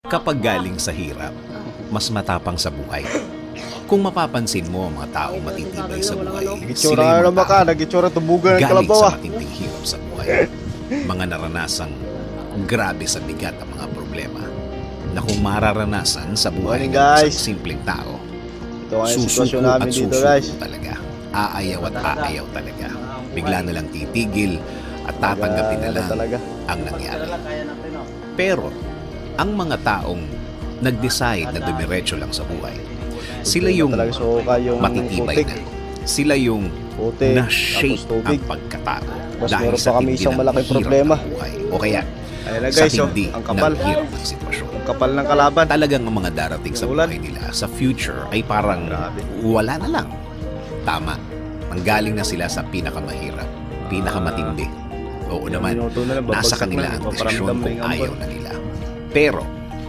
Kapag galing sa hirap, mas matapang sa buhay. Kung mapapansin mo ang mga taong matitibay sa buhay, sila Itsura yung naman mga ka, taong nag-itsura tubugan ng galing kalabaw sa ah. matinding hirap sa buhay. Mga naranasang grabe sa bigat ang mga problema na kung mararanasan sa buhay Morning, ng guys. isang simpleng tao, Ito ang susuko sitwasyon at namin dito susuko guys. talaga. Aayaw at aayaw talaga. Bigla na lang titigil at tatanggapin na lang talaga. ang nangyari. Pero, ang mga taong nag-decide na dumiretso lang sa buhay, sila yung Talaga suka yung matitibay putik. na. Sila yung Putik, na-shape tapos tubig. ang pagkatao Mas dahil meron sa pa kami tindi isang ng malaking hirap problema. ng buhay. O kaya, Ayan na sa guys, oh, tindi ang kapal. ng hirap ng sitwasyon. Ang kapal ng kalaban. Talagang ang mga darating sa Ulan. buhay nila sa future ay parang Grabe. wala na lang. Tama. Manggaling na sila sa pinakamahirap, pinakamatindi. Oo naman, Minuto na lang, nasa babagsak kanila na, ang ipaparamdam desisyon na kung yung ayaw ambon. na nila. Pero,